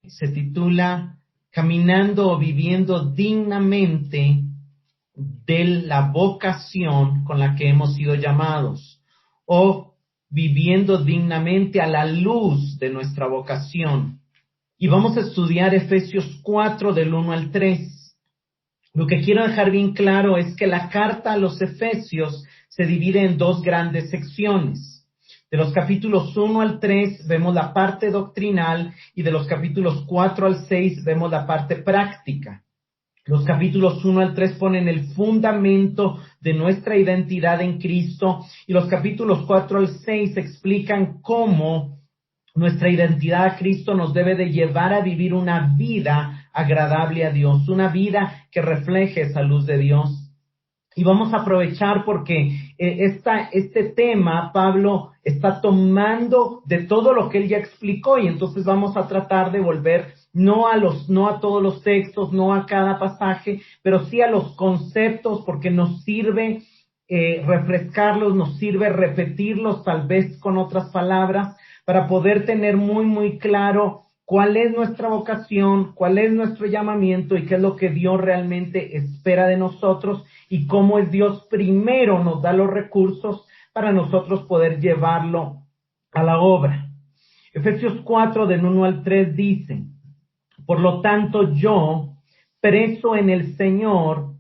se titula Caminando o viviendo dignamente de la vocación con la que hemos sido llamados, o viviendo dignamente a la luz de nuestra vocación. Y vamos a estudiar Efesios 4 del 1 al 3. Lo que quiero dejar bien claro es que la carta a los Efesios se divide en dos grandes secciones. De los capítulos 1 al 3 vemos la parte doctrinal y de los capítulos 4 al 6 vemos la parte práctica. Los capítulos 1 al 3 ponen el fundamento de nuestra identidad en Cristo y los capítulos 4 al 6 explican cómo nuestra identidad a Cristo nos debe de llevar a vivir una vida agradable a Dios, una vida que refleje esa luz de Dios. Y vamos a aprovechar porque este tema Pablo está tomando de todo lo que él ya explicó y entonces vamos a tratar de volver no a todos los textos, no a cada pasaje, pero sí a los conceptos porque nos sirve refrescarlos, nos sirve repetirlos tal vez con otras palabras para poder tener muy, muy claro cuál es nuestra vocación, cuál es nuestro llamamiento y qué es lo que Dios realmente espera de nosotros y cómo es Dios primero nos da los recursos para nosotros poder llevarlo a la obra. Efesios 4 del 1 al 3 dice: por lo tanto yo, preso en el Señor,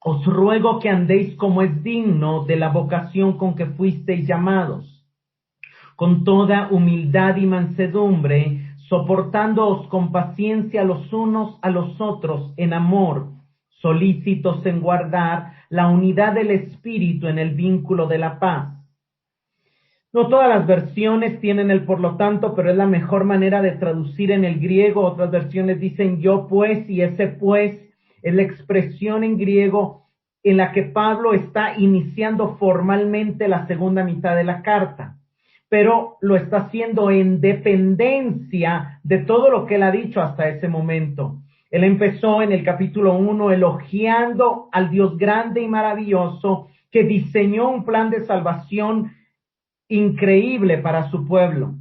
os ruego que andéis como es digno de la vocación con que fuisteis llamados, con toda humildad y mansedumbre, soportándoos con paciencia los unos a los otros en amor, solícitos en guardar la unidad del Espíritu en el vínculo de la paz. No todas las versiones tienen el por lo tanto, pero es la mejor manera de traducir en el griego. Otras versiones dicen yo pues, y ese pues es la expresión en griego en la que Pablo está iniciando formalmente la segunda mitad de la carta, pero lo está haciendo en dependencia de todo lo que él ha dicho hasta ese momento. Él empezó en el capítulo 1 elogiando al Dios grande y maravilloso que diseñó un plan de salvación increíble para su pueblo.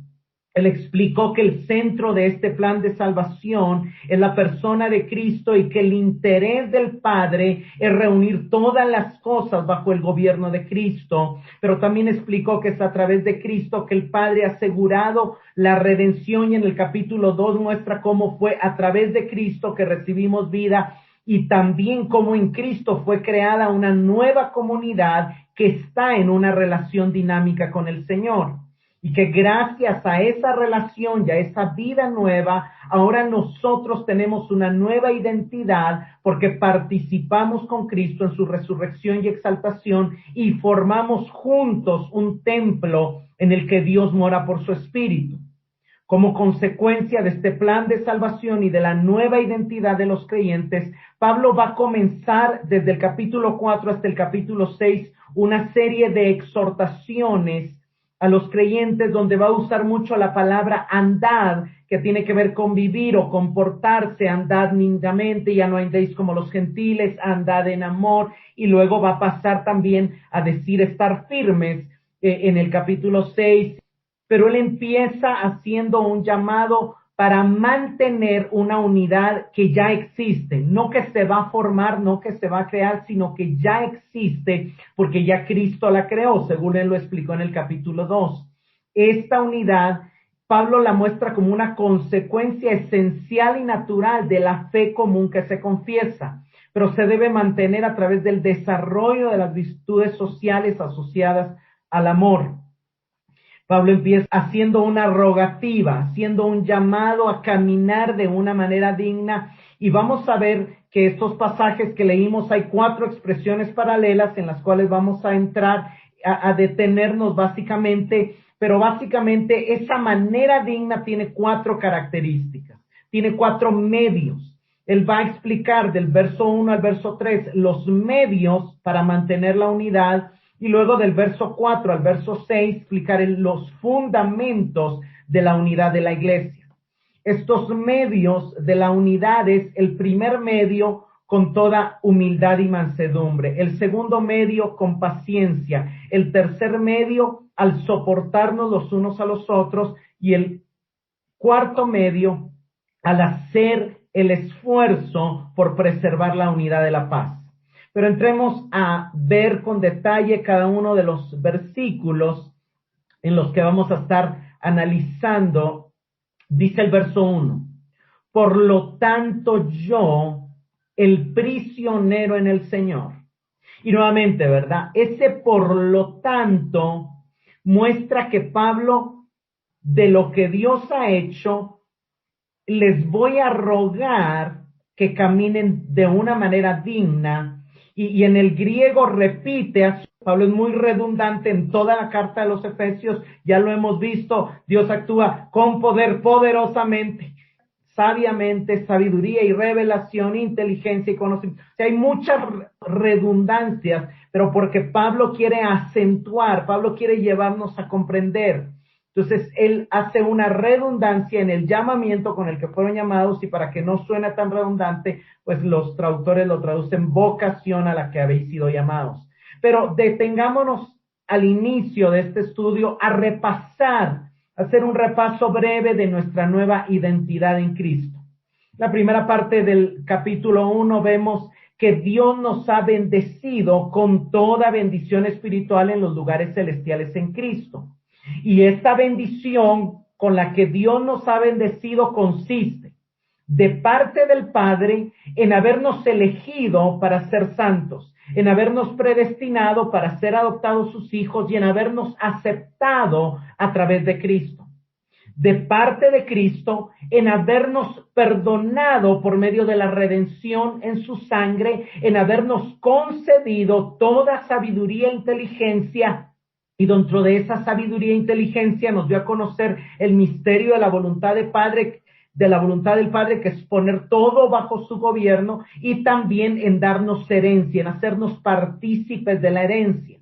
Él explicó que el centro de este plan de salvación es la persona de Cristo y que el interés del Padre es reunir todas las cosas bajo el gobierno de Cristo, pero también explicó que es a través de Cristo que el Padre ha asegurado la redención y en el capítulo 2 muestra cómo fue a través de Cristo que recibimos vida y también cómo en Cristo fue creada una nueva comunidad que está en una relación dinámica con el Señor. Y que gracias a esa relación y a esa vida nueva, ahora nosotros tenemos una nueva identidad porque participamos con Cristo en su resurrección y exaltación y formamos juntos un templo en el que Dios mora por su Espíritu. Como consecuencia de este plan de salvación y de la nueva identidad de los creyentes, Pablo va a comenzar desde el capítulo 4 hasta el capítulo 6 una serie de exhortaciones a los creyentes donde va a usar mucho la palabra andad, que tiene que ver con vivir o comportarse, andad dignamente, ya no andéis como los gentiles, andad en amor, y luego va a pasar también a decir estar firmes en el capítulo 6, pero él empieza haciendo un llamado para mantener una unidad que ya existe, no que se va a formar, no que se va a crear, sino que ya existe porque ya Cristo la creó, según él lo explicó en el capítulo 2. Esta unidad, Pablo la muestra como una consecuencia esencial y natural de la fe común que se confiesa, pero se debe mantener a través del desarrollo de las virtudes sociales asociadas al amor. Pablo empieza haciendo una rogativa, haciendo un llamado a caminar de una manera digna y vamos a ver que estos pasajes que leímos hay 4 expresiones paralelas en las cuales vamos a entrar a detenernos básicamente, pero básicamente esa manera digna tiene 4 características, tiene 4 medios. Él va a explicar del verso 1 al verso 3 los medios para mantener la unidad. Y luego del verso 4 al verso 6 explicaré los fundamentos de la unidad de la iglesia. Estos medios de la unidad es el primer medio con toda humildad y mansedumbre, el segundo medio con paciencia, el tercer medio al soportarnos los unos a los otros y el cuarto medio al hacer el esfuerzo por preservar la unidad de la paz. Pero entremos a ver con detalle cada uno de los versículos en los que vamos a estar analizando. Dice el verso 1, por lo tanto yo, el prisionero en el Señor. Y nuevamente, ¿verdad? Ese por lo tanto muestra que Pablo, de lo que Dios ha hecho, les voy a rogar que caminen de una manera digna. Y en el griego repite, Pablo es muy redundante en toda la carta de los Efesios, ya lo hemos visto, Dios actúa con poder, poderosamente, sabiamente, sabiduría y revelación, inteligencia y conocimiento. O sea, hay muchas redundancias, pero porque Pablo quiere acentuar, Pablo quiere llevarnos a comprender. Entonces, él hace una redundancia en el llamamiento con el que fueron llamados, y para que no suene tan redundante, pues los traductores lo traducen vocación a la que habéis sido llamados. Pero detengámonos al inicio de este estudio a repasar, hacer un repaso breve de nuestra nueva identidad en Cristo. La primera parte del capítulo 1 vemos que Dios nos ha bendecido con toda bendición espiritual en los lugares celestiales en Cristo. Y esta bendición con la que Dios nos ha bendecido consiste de parte del Padre en habernos elegido para ser santos, en habernos predestinado para ser adoptados sus hijos y en habernos aceptado a través de Cristo. De parte de Cristo en habernos perdonado por medio de la redención en su sangre, en habernos concedido toda sabiduría e inteligencia. Y dentro de esa sabiduría e inteligencia nos dio a conocer el misterio de la voluntad del Padre, que es poner todo bajo su gobierno, y también en darnos herencia, en hacernos partícipes de la herencia.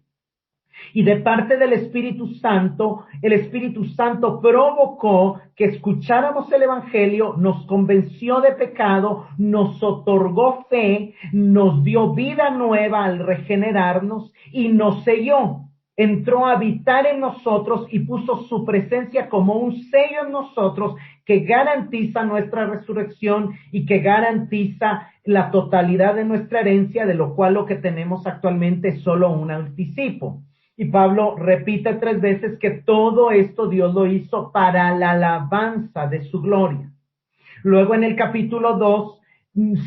Y de parte del Espíritu Santo, el Espíritu Santo provocó que escucháramos el Evangelio, nos convenció de pecado, nos otorgó fe, nos dio vida nueva al regenerarnos y nos selló. Entró a habitar en nosotros y puso su presencia como un sello en nosotros que garantiza nuestra resurrección y que garantiza la totalidad de nuestra herencia, de lo cual lo que tenemos actualmente es solo un anticipo. Y Pablo repite 3 veces que todo esto Dios lo hizo para la alabanza de su gloria. Luego en el capítulo 2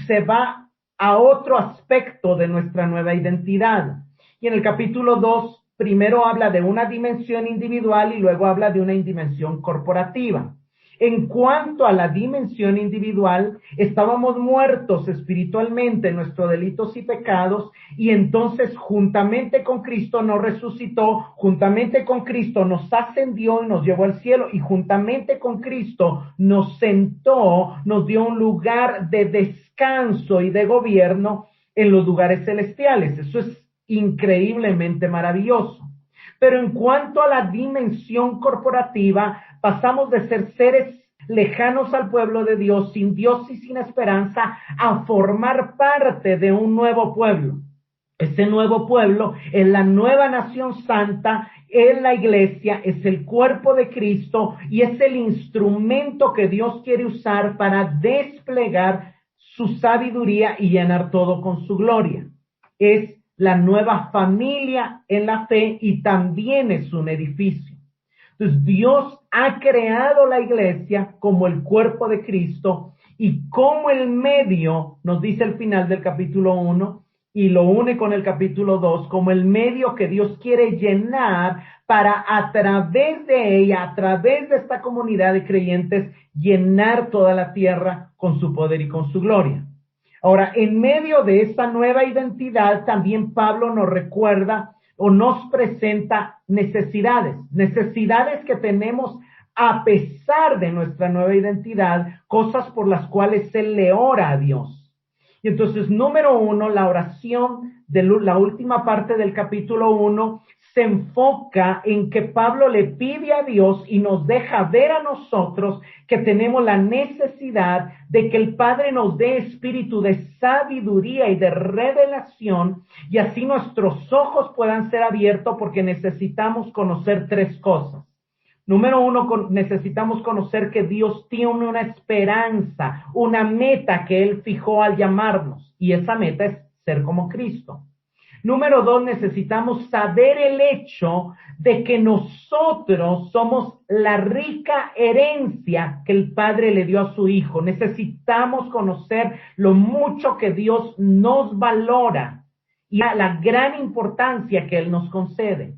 se va a otro aspecto de nuestra nueva identidad. Y en el capítulo 2 primero habla de una dimensión individual y luego habla de una dimensión corporativa. En cuanto a la dimensión individual, estábamos muertos espiritualmente en nuestros delitos y pecados, y entonces juntamente con Cristo nos resucitó, juntamente con Cristo nos ascendió y nos llevó al cielo, y juntamente con Cristo nos sentó, nos dio un lugar de descanso y de gobierno en los lugares celestiales. Eso es increíblemente maravilloso. Pero en cuanto a la dimensión corporativa, pasamos de ser seres lejanos al pueblo de Dios, sin Dios y sin esperanza, a formar parte de un nuevo pueblo. Ese nuevo pueblo es la nueva nación santa, es la iglesia, es el cuerpo de Cristo y es el instrumento que Dios quiere usar para desplegar su sabiduría y llenar todo con su gloria. Es la nueva familia en la fe y también es un edificio. Entonces Dios ha creado la iglesia como el cuerpo de Cristo y como el medio, nos dice el final del capítulo 1 y lo une con el capítulo 2, como el medio que Dios quiere llenar para a través de ella, a través de esta comunidad de creyentes, llenar toda la tierra con su poder y con su gloria. Ahora, en medio de esta nueva identidad, también Pablo nos recuerda o nos presenta necesidades que tenemos a pesar de nuestra nueva identidad, cosas por las cuales él le ora a Dios. Y entonces, número 1, la oración de la última parte del capítulo 1 se enfoca en que Pablo le pide a Dios y nos deja ver a nosotros que tenemos la necesidad de que el Padre nos dé espíritu de sabiduría y de revelación, y así nuestros ojos puedan ser abiertos, porque necesitamos conocer 3 cosas. Número uno, necesitamos conocer que Dios tiene una esperanza, una meta que Él fijó al llamarnos, y esa meta es ser como Cristo. Número dos, necesitamos saber el hecho de que nosotros somos la rica herencia que el Padre le dio a su Hijo. Necesitamos conocer lo mucho que Dios nos valora y la gran importancia que Él nos concede.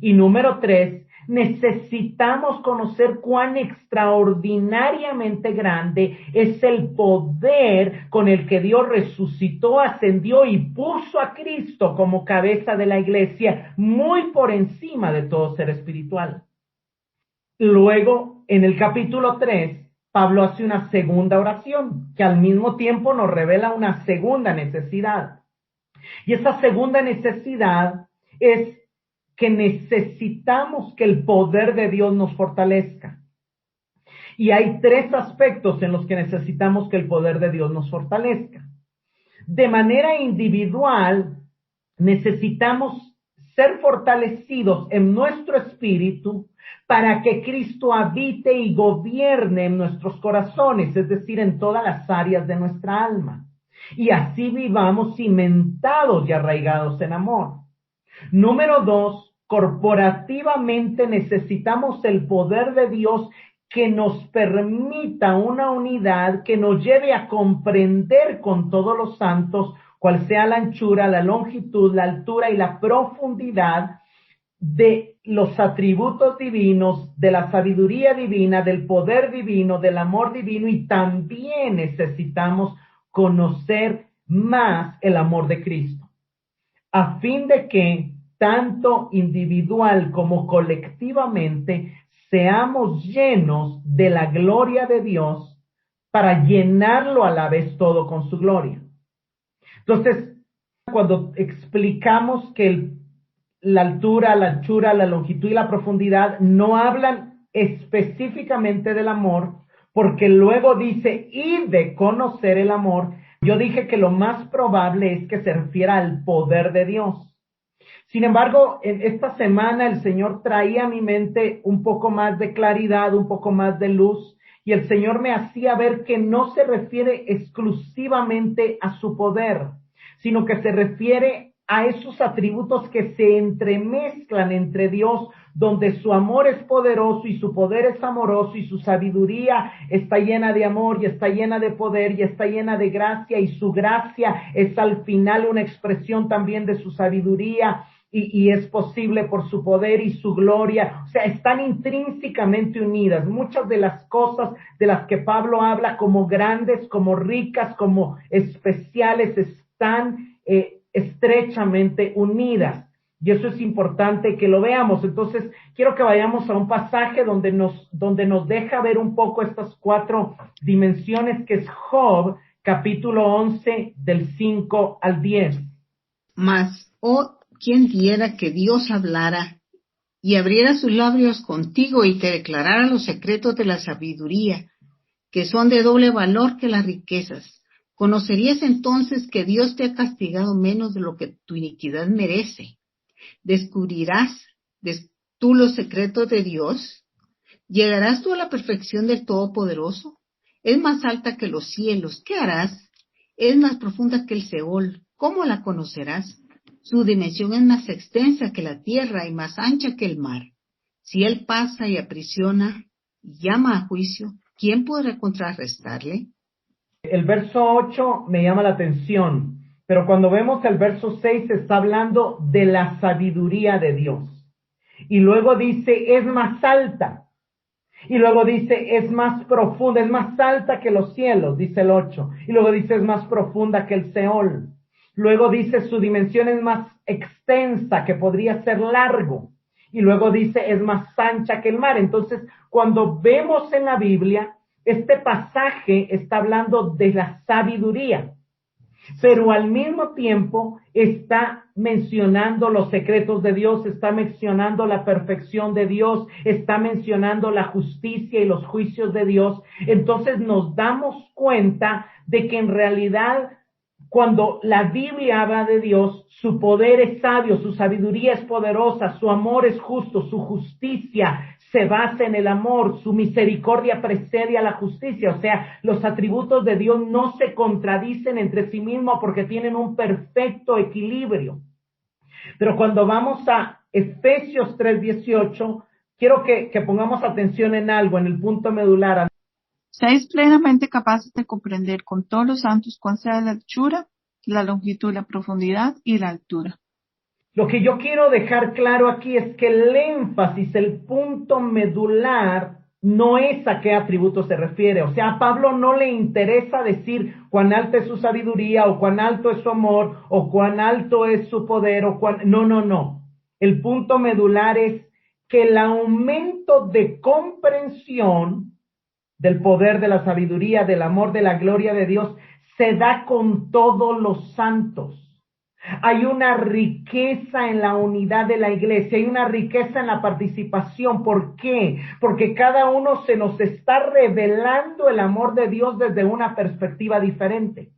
Y número tres, necesitamos conocer cuán extraordinariamente grande es el poder con el que Dios resucitó, ascendió y puso a Cristo como cabeza de la iglesia, muy por encima de todo ser espiritual. Luego, en el capítulo 3, Pablo hace una segunda oración, que al mismo tiempo nos revela una segunda necesidad. Y esa segunda necesidad es que necesitamos que el poder de Dios nos fortalezca. Y hay tres aspectos en los que necesitamos que el poder de Dios nos fortalezca. De manera individual, necesitamos ser fortalecidos en nuestro espíritu para que Cristo habite y gobierne en nuestros corazones, es decir, en todas las áreas de nuestra alma. Y así vivamos cimentados y arraigados en amor. Número dos, corporativamente necesitamos el poder de Dios que nos permita una unidad que nos lleve a comprender con todos los santos cuál sea la anchura, la longitud, la altura y la profundidad de los atributos divinos, de la sabiduría divina, del poder divino, del amor divino, y también necesitamos conocer más el amor de Cristo, a fin de que tanto individual como colectivamente seamos llenos de la gloria de Dios para llenarlo a la vez todo con su gloria. Entonces, cuando explicamos que la altura, la anchura, la longitud y la profundidad no hablan específicamente del amor, porque luego dice, y de conocer el amor, yo dije que lo más probable es que se refiera al poder de Dios. Sin embargo, en esta semana el Señor traía a mi mente un poco más de claridad, un poco más de luz, y el Señor me hacía ver que no se refiere exclusivamente a su poder, sino que se refiere a esos atributos que se entremezclan entre Dios, donde su amor es poderoso y su poder es amoroso y su sabiduría está llena de amor y está llena de poder y está llena de gracia, y su gracia es al final una expresión también de su sabiduría y es posible por su poder y su gloria. O sea, están intrínsecamente unidas. Muchas de las cosas de las que Pablo habla como grandes, como ricas, como especiales, están estrechamente unidas. Y eso es importante que lo veamos. Entonces, quiero que vayamos a un pasaje donde nos deja ver un poco estas cuatro dimensiones, que es Job, capítulo 11, del 5 al 10. Mas, quien diera que Dios hablara y abriera sus labios contigo y te declarara los secretos de la sabiduría, que son de doble valor que las riquezas. ¿Conocerías entonces que Dios te ha castigado menos de lo que tu iniquidad merece? ¿Descubrirás tú los secretos de Dios? ¿Llegarás tú a la perfección del Todopoderoso? Es más alta que los cielos. ¿Qué harás? Es más profunda que el Seol. ¿Cómo la conocerás? Su dimensión es más extensa que la tierra y más ancha que el mar. Si Él pasa y aprisiona y llama a juicio, ¿quién podrá contrarrestarle? El verso 8 me llama la atención, pero cuando vemos el verso 6 está hablando de la sabiduría de Dios. Y luego dice, es más alta. Y luego dice, es más profunda, es más alta que los cielos, dice el 8. Y luego dice, es más profunda que el Seol. Luego dice, su dimensión es más extensa, que podría ser largo. Y luego dice, es más ancha que el mar. Entonces, cuando vemos en la Biblia, este pasaje está hablando de la sabiduría, pero al mismo tiempo está mencionando los secretos de Dios, está mencionando la perfección de Dios, está mencionando la justicia y los juicios de Dios. Entonces nos damos cuenta de que en realidad Cuando la Biblia habla de Dios, su poder es sabio, su sabiduría es poderosa, su amor es justo, su justicia se basa en el amor, su misericordia precede a la justicia. O sea, los atributos de Dios no se contradicen entre sí mismos porque tienen un perfecto equilibrio. Pero cuando vamos a Efesios 3:18, quiero que pongamos atención en algo, en el punto medular. Seáis plenamente capaces de comprender con todos los santos cuál sea la anchura, la longitud, la profundidad y la altura. Lo que yo quiero dejar claro aquí es que el énfasis, el punto medular, no es a qué atributo se refiere. O sea, a Pablo no le interesa decir cuán alta es su sabiduría, o cuán alto es su amor, o cuán alto es su poder, o cuán... No. El punto medular es que el aumento de comprensión del poder, de la sabiduría, del amor, de la gloria de Dios, se da con todos los santos. Hay una riqueza en la unidad de la iglesia, hay una riqueza en la participación. ¿Por qué? Porque cada uno se nos está revelando el amor de Dios desde una perspectiva diferente.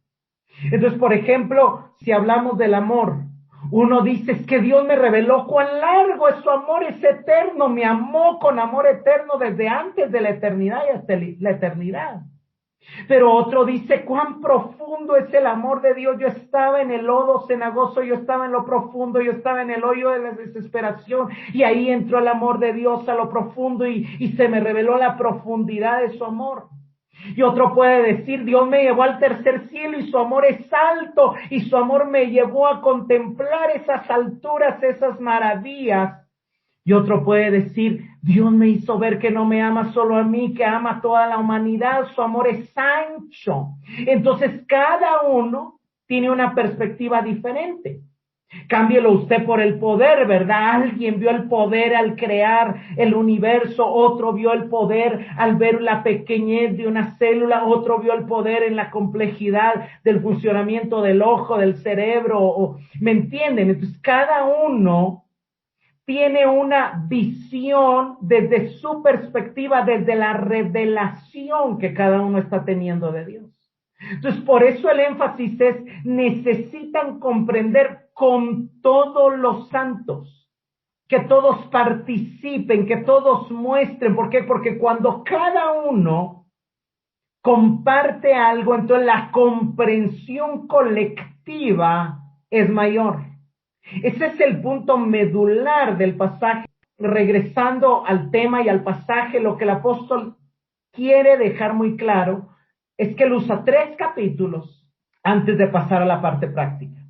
Entonces, por ejemplo, si hablamos del amor, uno dice, es que Dios me reveló cuán largo es su amor, es eterno, me amó con amor eterno desde antes de la eternidad y hasta la eternidad. Pero otro dice, cuán profundo es el amor de Dios. Yo estaba en el lodo cenagoso, yo estaba en lo profundo, yo estaba en el hoyo de la desesperación, y ahí entró el amor de Dios a lo profundo y se me reveló la profundidad de su amor. Y otro puede decir, Dios me llevó al tercer cielo y su amor es alto, y su amor me llevó a contemplar esas alturas, esas maravillas. Y otro puede decir, Dios me hizo ver que no me ama solo a mí, que ama a toda la humanidad, su amor es ancho. Entonces cada uno tiene una perspectiva diferente. Cámbielo usted por el poder, ¿verdad? Alguien vio el poder al crear el universo, otro vio el poder al ver la pequeñez de una célula, otro vio el poder en la complejidad del funcionamiento del ojo, del cerebro, ¿me entienden? Entonces cada uno tiene una visión desde su perspectiva, desde la revelación que cada uno está teniendo de Dios. Entonces, por eso el énfasis es, necesitan comprender con todos los santos, que todos participen, que todos muestren. ¿Por qué? Porque cuando cada uno comparte algo, entonces la comprensión colectiva es mayor. Ese es el punto medular del pasaje. Regresando al tema y al pasaje, lo que el apóstol quiere dejar muy claro es que él usa 3 capítulos antes de pasar a la parte práctica.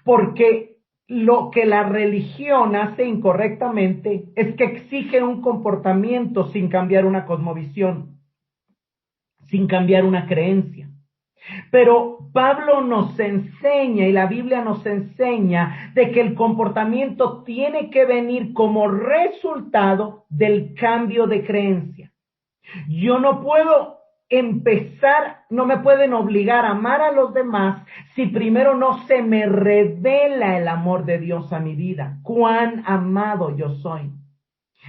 Porque lo que la religión hace incorrectamente es que exige un comportamiento sin cambiar una cosmovisión, sin cambiar una creencia. Pero Pablo nos enseña y la Biblia nos enseña de que el comportamiento tiene que venir como resultado del cambio de creencia. Yo no puedo empezar, no me pueden obligar a amar a los demás si primero no se me revela el amor de Dios a mi vida, cuán amado yo soy.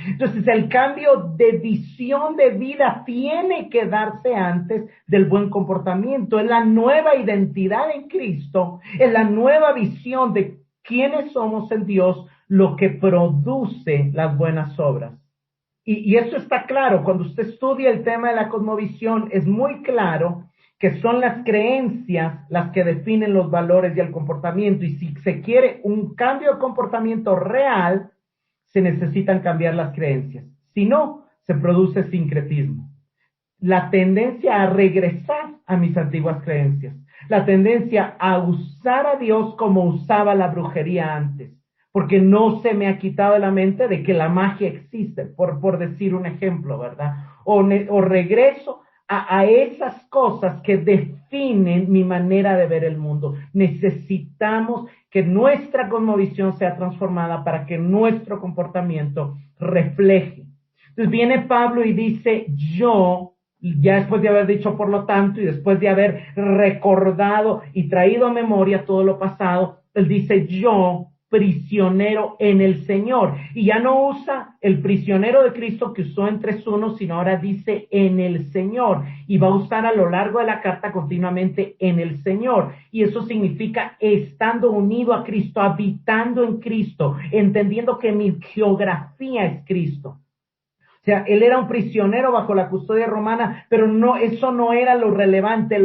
Entonces el cambio de visión de vida tiene que darse antes del buen comportamiento. Es la nueva identidad en Cristo, es la nueva visión de quiénes somos en Dios lo que produce las buenas obras. Y eso está claro, cuando usted estudia el tema de la cosmovisión, es muy claro que son las creencias las que definen los valores y el comportamiento. Y si se quiere un cambio de comportamiento real, se necesitan cambiar las creencias. Si no, se produce sincretismo. La tendencia a regresar a mis antiguas creencias. La tendencia a usar a Dios como usaba la brujería antes. Porque no se me ha quitado de la mente de que la magia existe, por decir un ejemplo, ¿verdad? O regreso a esas cosas que definen mi manera de ver el mundo. Necesitamos que nuestra cosmovisión sea transformada para que nuestro comportamiento refleje. Entonces viene Pablo y dice, yo, ya después de haber dicho por lo tanto y después de haber recordado y traído a memoria todo lo pasado, él dice, yo prisionero en el Señor. Y ya no usa el prisionero de Cristo que usó en 3:1, sino ahora dice en el Señor. Y va a usar a lo largo de la carta continuamente en el Señor. Y eso significa estando unido a Cristo, habitando en Cristo, entendiendo que mi geografía es Cristo. O sea, él era un prisionero bajo la custodia romana, pero no, eso no era lo relevante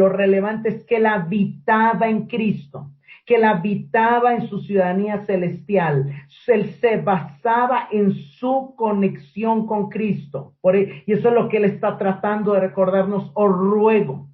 es que él habitaba en Cristo, que él habitaba en su ciudadanía celestial. Él se basaba en su conexión con Cristo. Y eso es lo que él está tratando de recordarnos, os ruego.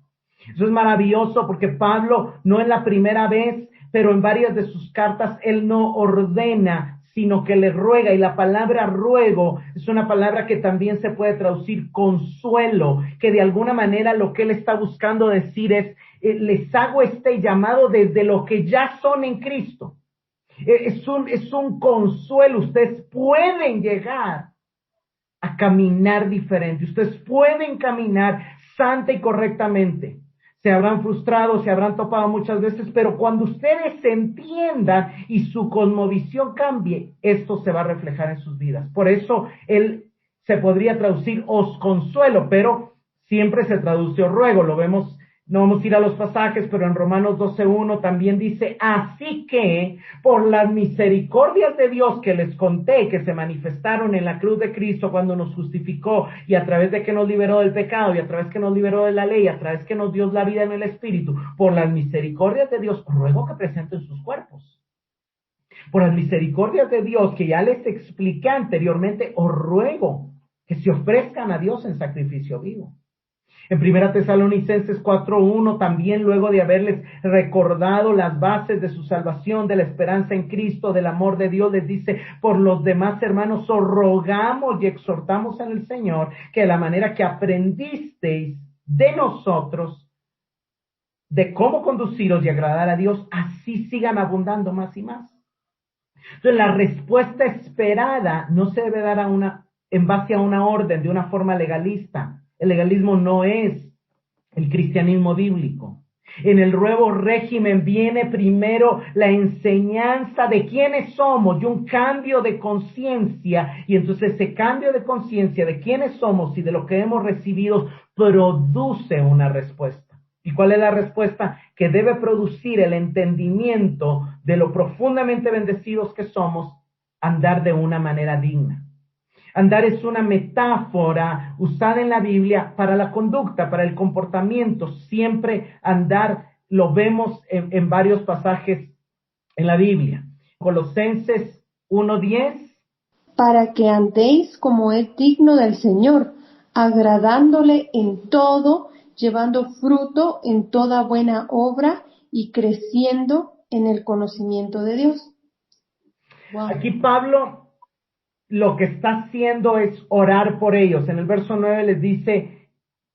Eso es maravilloso porque Pablo no es la primera vez, pero en varias de sus cartas él no ordena, sino que le ruega, y la palabra ruego es una palabra que también se puede traducir consuelo, que de alguna manera lo que él está buscando decir es, les hago este llamado desde lo que ya son en Cristo. Es un consuelo, ustedes pueden llegar a caminar diferente, ustedes pueden caminar santa y correctamente. Se habrán frustrado, se habrán topado muchas veces, pero cuando ustedes entiendan y su cosmovisión cambie, esto se va a reflejar en sus vidas. Por eso él se podría traducir os consuelo, pero siempre se traduce os ruego. Lo vemos, no vamos a ir a los pasajes, pero en Romanos 12:1 también dice, así que por las misericordias de Dios que les conté, que se manifestaron en la cruz de Cristo cuando nos justificó y a través de que nos liberó del pecado y a través que nos liberó de la ley, a través que nos dio la vida en el Espíritu, por las misericordias de Dios, os ruego que presenten sus cuerpos. Por las misericordias de Dios que ya les expliqué anteriormente, os ruego que se ofrezcan a Dios en sacrificio vivo. En 1 Tesalonicenses 4:1 también, luego de haberles recordado las bases de su salvación, de la esperanza en Cristo, del amor de Dios, les dice, por los demás hermanos os rogamos y exhortamos en el Señor que de la manera que aprendisteis de nosotros, de cómo conduciros y agradar a Dios, así sigan abundando más y más. Entonces la respuesta esperada no se debe dar en base a una orden, de una forma legalista. El legalismo no es el cristianismo bíblico. En el nuevo régimen viene primero la enseñanza de quiénes somos y un cambio de conciencia. Y entonces ese cambio de conciencia de quiénes somos y de lo que hemos recibido produce una respuesta. ¿Y cuál es la respuesta? Que debe producir el entendimiento de lo profundamente bendecidos que somos, andar de una manera digna. Andar es una metáfora usada en la Biblia para la conducta, para el comportamiento. Siempre andar lo vemos en varios pasajes en la Biblia. Colosenses 1:10. Para que andéis como es digno del Señor, agradándole en todo, llevando fruto en toda buena obra y creciendo en el conocimiento de Dios. Wow. Aquí Pablo lo que está haciendo es orar por ellos. En el verso 9 les dice,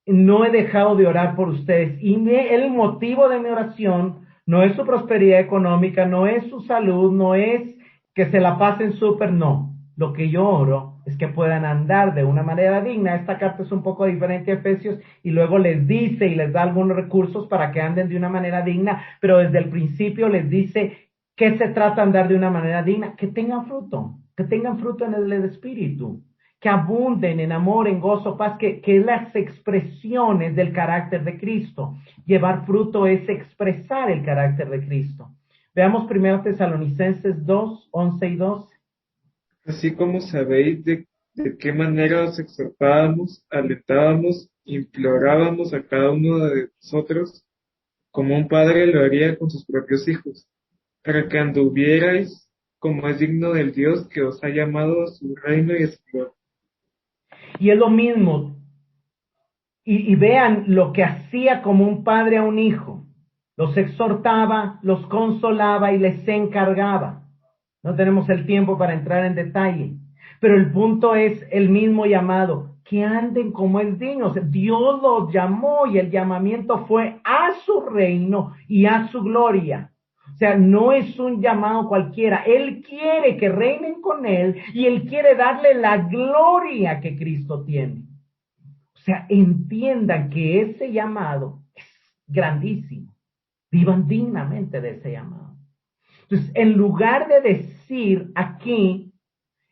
no he dejado de orar por ustedes. Y el motivo de mi oración no es su prosperidad económica, no es su salud, no es que se la pasen súper, no. Lo que yo oro es que puedan andar de una manera digna. Esta carta es un poco diferente a Efesios y luego les dice y les da algunos recursos para que anden de una manera digna, pero desde el principio les dice que se trata de andar de una manera digna, que tengan fruto en el Espíritu, que abunden en amor, en gozo, paz, que las expresiones del carácter de Cristo. Llevar fruto es expresar el carácter de Cristo. Veamos 1 Tesalonicenses 2:11 y 12. Así como sabéis de qué manera os exhortábamos, alentábamos, implorábamos a cada uno de nosotros, como un padre lo haría con sus propios hijos, para que anduvierais como es digno del Dios que os ha llamado a su reino y a su gloria. Y es lo mismo. Y vean lo que hacía como un padre a un hijo. Los exhortaba, los consolaba y les encargaba. No tenemos el tiempo para entrar en detalle. Pero el punto es el mismo llamado. Que anden como es digno. O sea, Dios los llamó y el llamamiento fue a su reino y a su gloria. O sea, no es un llamado cualquiera. Él quiere que reinen con Él y Él quiere darle la gloria que Cristo tiene. O sea, entiendan que ese llamado es grandísimo. Vivan dignamente de ese llamado. Entonces, en lugar de decir aquí,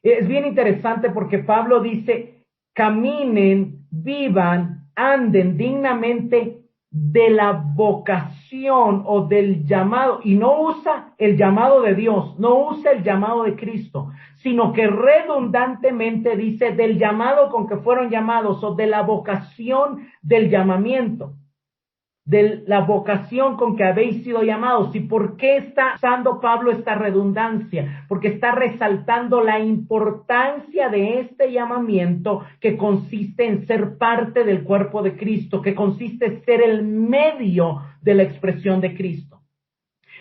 es bien interesante porque Pablo dice, caminen, vivan, anden dignamente de la vocación o del llamado, y no usa el llamado de Dios, no usa el llamado de Cristo, sino que redundantemente dice del llamado con que fueron llamados o de la vocación del llamamiento, de la vocación con que habéis sido llamados. ¿Y por qué está usando Pablo esta redundancia? Porque está resaltando la importancia de este llamamiento que consiste en ser parte del cuerpo de Cristo, que consiste en ser el medio de la expresión de Cristo.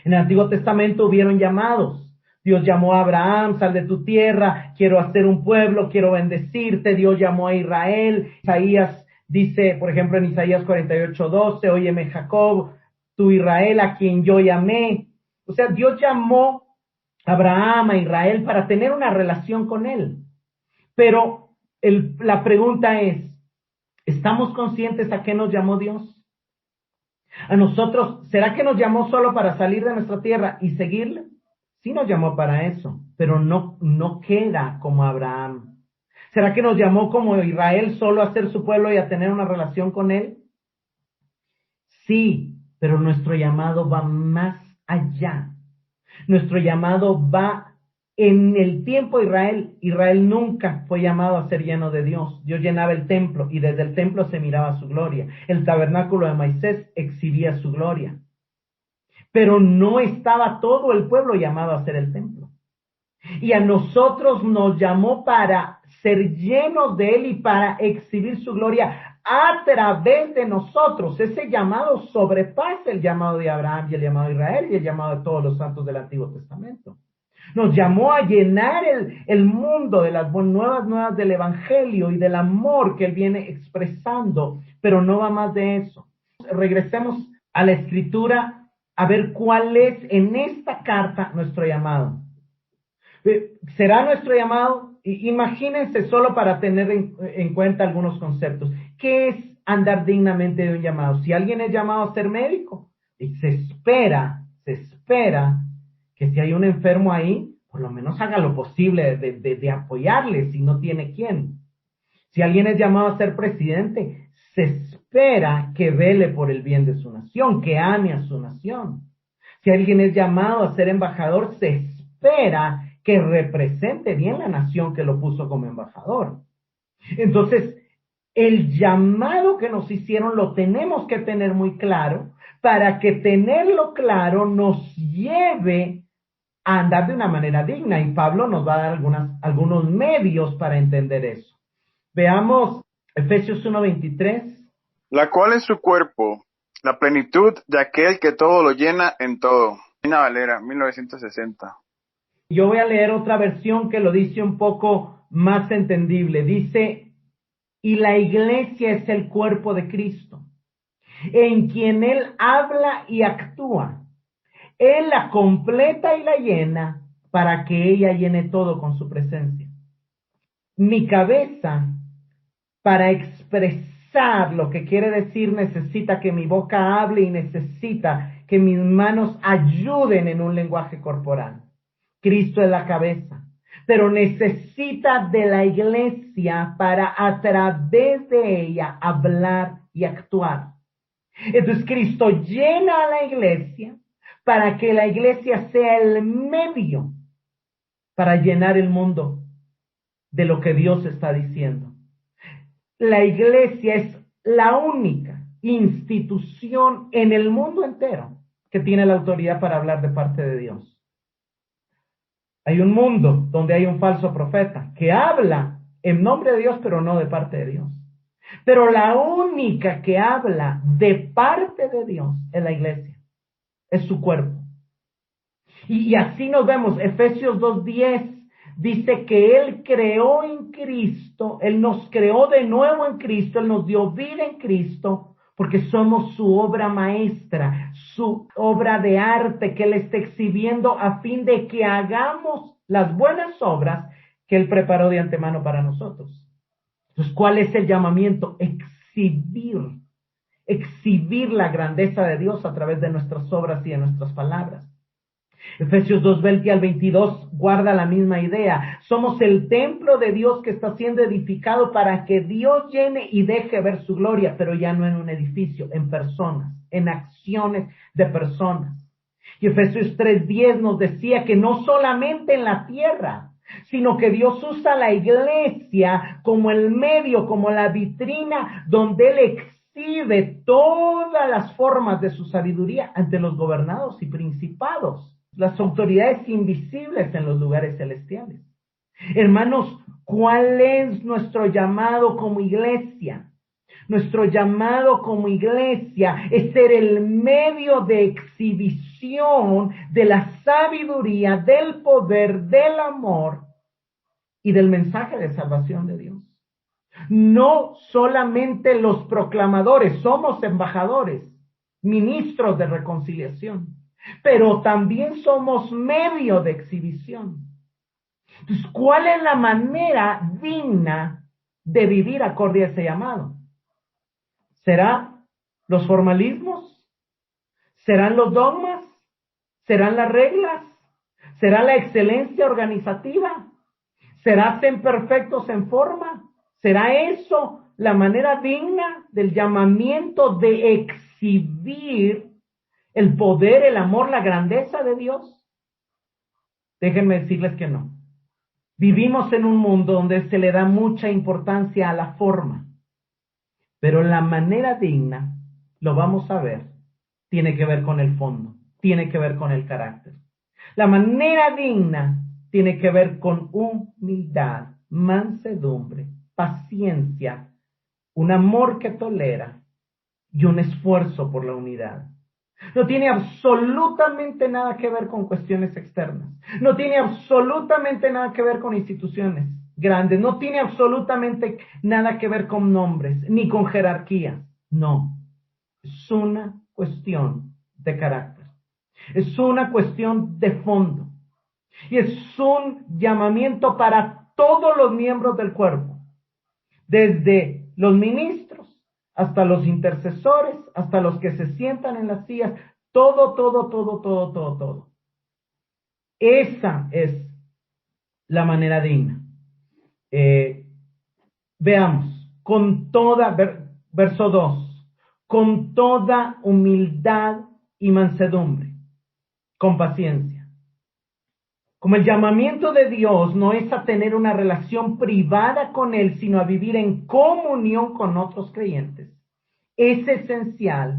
En el Antiguo Testamento hubieron llamados. Dios llamó a Abraham, sal de tu tierra, quiero hacer un pueblo, quiero bendecirte. Dios llamó a Israel. Isaías dice, por ejemplo, en Isaías 48:12, óyeme Jacob, tú Israel, a quien yo llamé. O sea, Dios llamó a Abraham, a Israel, para tener una relación con él. Pero la pregunta es, ¿estamos conscientes a qué nos llamó Dios? A nosotros, ¿será que nos llamó solo para salir de nuestra tierra y seguirle? Sí nos llamó para eso, pero no queda como Abraham. ¿Será que nos llamó como Israel solo a ser su pueblo y a tener una relación con él? Sí, pero nuestro llamado va más allá. Nuestro llamado va en el tiempo de Israel. Israel nunca fue llamado a ser lleno de Dios. Dios llenaba el templo y desde el templo se miraba su gloria. El tabernáculo de Moisés exhibía su gloria. Pero no estaba todo el pueblo llamado a ser el templo. Y a nosotros nos llamó para ser llenos de él y para exhibir su gloria a través de nosotros. Ese llamado sobrepasa el llamado de Abraham y el llamado de Israel y el llamado de todos los santos del Antiguo Testamento. Nos llamó a llenar el mundo de las nuevas del Evangelio y del amor que él viene expresando, pero no va más de eso. Regresemos a la Escritura a ver cuál es en esta carta nuestro llamado. ¿Será nuestro llamado? Imagínense solo para tener en cuenta algunos conceptos. ¿Qué es andar dignamente de un llamado? Si alguien es llamado a ser médico, se espera que si hay un enfermo ahí, por lo menos haga lo posible de apoyarle si no tiene quién. Si alguien es llamado a ser presidente, se espera que vele por el bien de su nación, que ame a su nación. Si alguien es llamado a ser embajador, se espera que represente bien la nación que lo puso como embajador. Entonces, el llamado que nos hicieron lo tenemos que tener muy claro, para que tenerlo claro nos lleve a andar de una manera digna. Y Pablo nos va a dar algunos medios para entender eso. Veamos Efesios 1:23. La cual es su cuerpo, la plenitud de aquel que todo lo llena en todo. Reina Valera, 1960. Yo voy a leer otra versión que lo dice un poco más entendible. Dice, y la iglesia es el cuerpo de Cristo, en quien él habla y actúa. Él la completa y la llena para que ella llene todo con su presencia. Mi cabeza, para expresar lo que quiere decir, necesita que mi boca hable y necesita que mis manos ayuden en un lenguaje corporal. Cristo es la cabeza, pero necesita de la iglesia para a través de ella hablar y actuar. Entonces Cristo llena a la iglesia para que la iglesia sea el medio para llenar el mundo de lo que Dios está diciendo. La iglesia es la única institución en el mundo entero que tiene la autoridad para hablar de parte de Dios. Hay un mundo donde hay un falso profeta que habla en nombre de Dios, pero no de parte de Dios. Pero la única que habla de parte de Dios es la iglesia, es su cuerpo. Y así nos vemos. Efesios 2:10 dice que Él creó en Cristo, Él nos creó de nuevo en Cristo, Él nos dio vida en Cristo, porque somos su obra maestra, su obra de arte que Él está exhibiendo a fin de que hagamos las buenas obras que Él preparó de antemano para nosotros. Entonces, ¿cuál es el llamamiento? Exhibir la grandeza de Dios a través de nuestras obras y de nuestras palabras. Efesios 2:20 al 22 guarda la misma idea. Somos el templo de Dios que está siendo edificado para que Dios llene y deje ver su gloria, pero ya no en un edificio, en personas, en acciones de personas. Y Efesios 3:10 nos decía que no solamente en la tierra, sino que Dios usa la iglesia como el medio, como la vitrina donde Él exhibe todas las formas de su sabiduría ante los gobernados y principados, las autoridades invisibles en los lugares celestiales. Hermanos, ¿cuál es nuestro llamado como iglesia? Nuestro llamado como iglesia es ser el medio de exhibición de la sabiduría, del poder, del amor y del mensaje de salvación de Dios. No solamente los proclamadores, somos embajadores, ministros de reconciliación, pero también somos medio de exhibición. Entonces, ¿cuál es la manera digna de vivir acorde a ese llamado? ¿Será los formalismos? ¿Serán los dogmas? ¿Serán las reglas? ¿Será la excelencia organizativa? ¿Será ser perfectos en forma? ¿Será eso la manera digna del llamamiento de exhibir el poder, el amor, la grandeza de Dios? Déjenme decirles que no. Vivimos en un mundo donde se le da mucha importancia a la forma. Pero la manera digna, lo vamos a ver, tiene que ver con el fondo, tiene que ver con el carácter. La manera digna tiene que ver con humildad, mansedumbre, paciencia, un amor que tolera y un esfuerzo por la unidad. No tiene absolutamente nada que ver con cuestiones externas. No tiene absolutamente nada que ver con instituciones grandes. No tiene absolutamente nada que ver con nombres, ni con jerarquía. No. Es una cuestión de carácter. Es una cuestión de fondo. Y es un llamamiento para todos los miembros del cuerpo. Desde los ministros hasta los intercesores, hasta los que se sientan en las sillas, todo. Esa es la manera digna. Veamos, verso 2, con toda humildad y mansedumbre, con paciencia. Como el llamamiento de Dios no es a tener una relación privada con Él, sino a vivir en comunión con otros creyentes, es esencial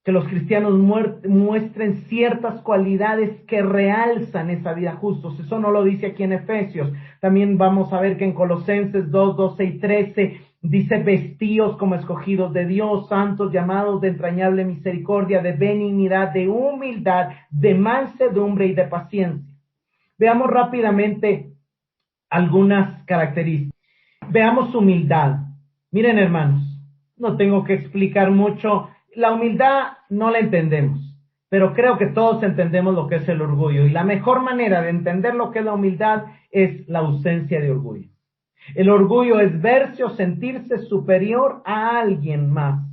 que los cristianos muestren ciertas cualidades que realzan esa vida justos. Eso no lo dice aquí en Efesios. También vamos a ver que en Colosenses 2, 12 y 13 dice: vestíos como escogidos de Dios, santos, llamados de entrañable misericordia, de benignidad, de humildad, de mansedumbre y de paciencia. Veamos rápidamente algunas características. Veamos humildad. Miren, hermanos, no tengo que explicar mucho. La humildad no la entendemos, pero creo que todos entendemos lo que es el orgullo. Y la mejor manera de entender lo que es la humildad es la ausencia de orgullo. El orgullo es verse o sentirse superior a alguien más.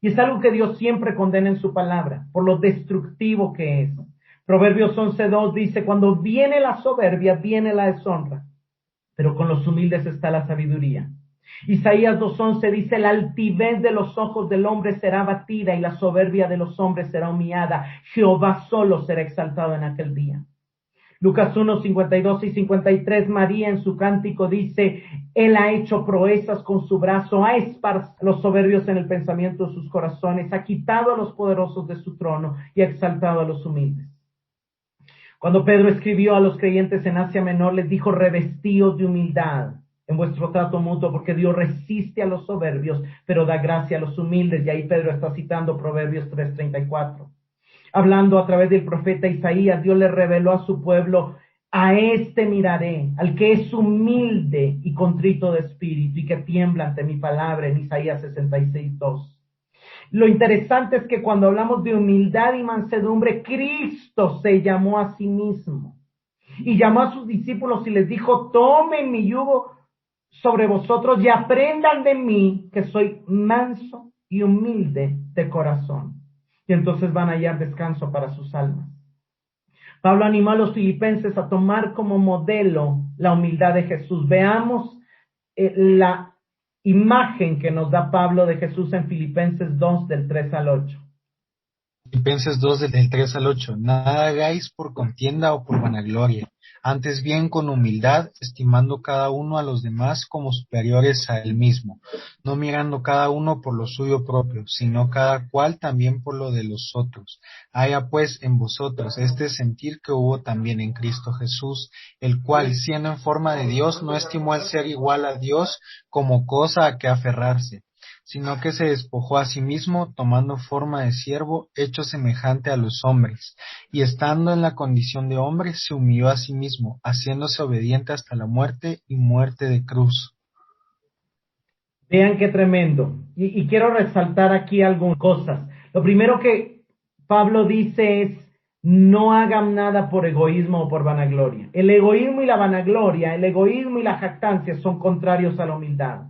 Y es algo que Dios siempre condena en su palabra, por lo destructivo que es. Proverbios 11:2 dice: cuando viene la soberbia, viene la deshonra, pero con los humildes está la sabiduría. Isaías 2:11 dice: la altivez de los ojos del hombre será abatida y la soberbia de los hombres será humillada. Jehová solo será exaltado en aquel día. Lucas 1:52 y 53, María en su cántico dice: Él ha hecho proezas con su brazo, ha esparcido a los soberbios en el pensamiento de sus corazones, ha quitado a los poderosos de su trono y ha exaltado a los humildes. Cuando Pedro escribió a los creyentes en Asia Menor, les dijo: revestíos de humildad en vuestro trato mutuo, porque Dios resiste a los soberbios, pero da gracia a los humildes. Y ahí Pedro está citando Proverbios 3:34. Hablando a través del profeta Isaías, Dios le reveló a su pueblo: a este miraré, al que es humilde y contrito de espíritu y que tiembla ante mi palabra, en Isaías 66:2. Lo interesante es que cuando hablamos de humildad y mansedumbre, Cristo se llamó a sí mismo y llamó a sus discípulos y les dijo: tomen mi yugo sobre vosotros y aprendan de mí, que soy manso y humilde de corazón. Y entonces van a hallar descanso para sus almas. Pablo animó a los filipenses a tomar como modelo la humildad de Jesús. Veamos la imagen que nos da Pablo de Jesús en Filipenses 2, del 3 al 8. Filipenses 2 del 3 al 8. Nada hagáis por contienda o por vanagloria, antes bien con humildad, estimando cada uno a los demás como superiores a él mismo, no mirando cada uno por lo suyo propio, sino cada cual también por lo de los otros. Haya pues en vosotros este sentir que hubo también en Cristo Jesús, el cual, siendo en forma de Dios, no estimó el ser igual a Dios como cosa a que aferrarse, sino que se despojó a sí mismo, tomando forma de siervo, hecho semejante a los hombres, y estando en la condición de hombre, se humilló a sí mismo, haciéndose obediente hasta la muerte y muerte de cruz. Vean qué tremendo. Y quiero resaltar aquí algunas cosas. Lo primero que Pablo dice es, no hagan nada por egoísmo o por vanagloria. El egoísmo y la vanagloria, el egoísmo y la jactancia son contrarios a la humildad,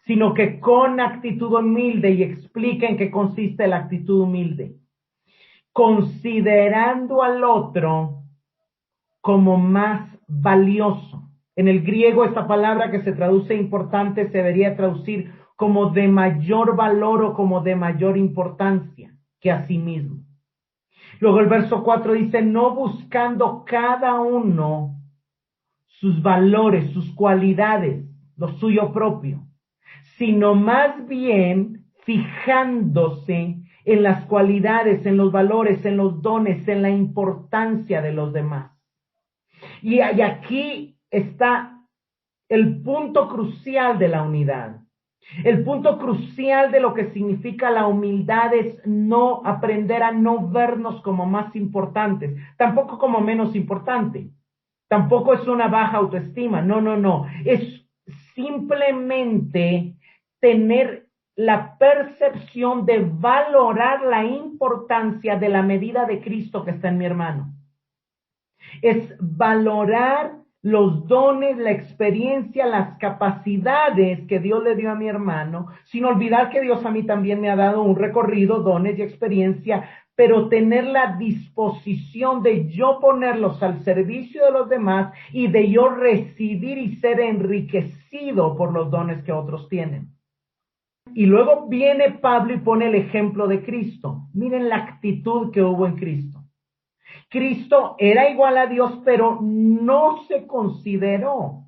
sino que con actitud humilde, y explica en qué consiste la actitud humilde, considerando al otro como más valioso. En el griego esta palabra que se traduce importante se debería traducir como de mayor valor o como de mayor importancia que a sí mismo. Luego el verso 4 dice, no buscando cada uno sus valores, sus cualidades, lo suyo propio, sino más bien fijándose en las cualidades, en los valores, en los dones, en la importancia de los demás. Y aquí está el punto crucial de la unidad. El punto crucial de lo que significa la humildad es no aprender a no vernos como más importantes, tampoco como menos importante. Tampoco es una baja autoestima, no. Es simplemente tener la percepción de valorar la importancia de la medida de Cristo que está en mi hermano. Es valorar los dones, la experiencia, las capacidades que Dios le dio a mi hermano, sin olvidar que Dios a mí también me ha dado un recorrido, dones y experiencia, pero tener la disposición de yo ponerlos al servicio de los demás y de yo recibir y ser enriquecido por los dones que otros tienen. Y luego viene Pablo y pone el ejemplo de Cristo. Miren la actitud que hubo en Cristo. Cristo era igual a Dios, pero no se consideró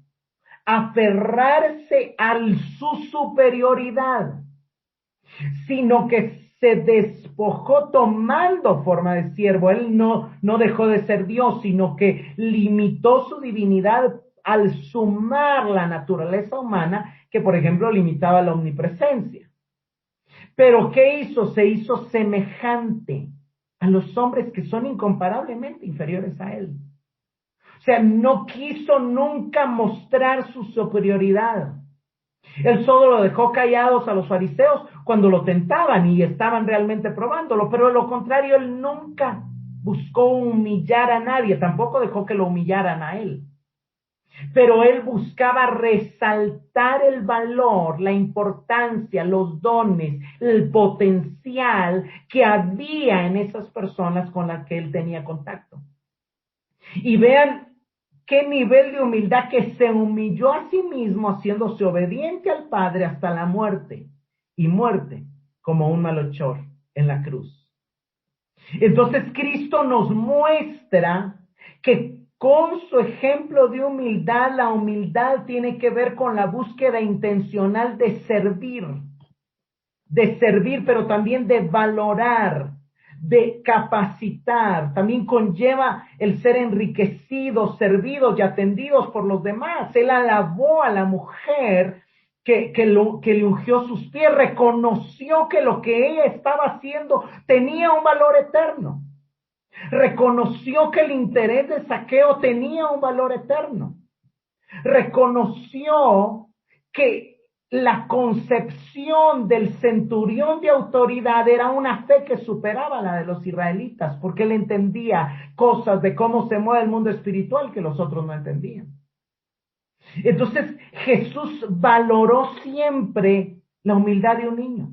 aferrarse a su superioridad, sino que se despojó tomando forma de siervo. Él no dejó de ser Dios, sino que limitó su divinidad al sumar la naturaleza humana, que por ejemplo limitaba la omnipresencia. Pero ¿qué hizo? Se hizo semejante a los hombres que son incomparablemente inferiores a él. O sea, no quiso nunca mostrar su superioridad. Él solo lo dejó callados a los fariseos cuando lo tentaban y estaban realmente probándolo, pero de lo contrario, él nunca buscó humillar a nadie, tampoco dejó que lo humillaran a él. Pero él buscaba resaltar el valor, la importancia, los dones, el potencial que había en esas personas con las que él tenía contacto. Y vean qué nivel de humildad, que se humilló a sí mismo haciéndose obediente al Padre hasta la muerte, y muerte como un malhechor en la cruz. Entonces Cristo nos muestra que con su ejemplo de humildad, la humildad tiene que ver con la búsqueda intencional de servir, pero también de valorar, de capacitar. También conlleva el ser enriquecidos, servidos y atendidos por los demás. Él alabó a la mujer que le ungió sus pies, reconoció que lo que ella estaba haciendo tenía un valor eterno. Reconoció que el interés de Zaqueo tenía un valor eterno. Reconoció que la concepción del centurión de autoridad era una fe que superaba la de los israelitas, porque él entendía cosas de cómo se mueve el mundo espiritual que los otros no entendían. Entonces Jesús valoró siempre la humildad de un niño.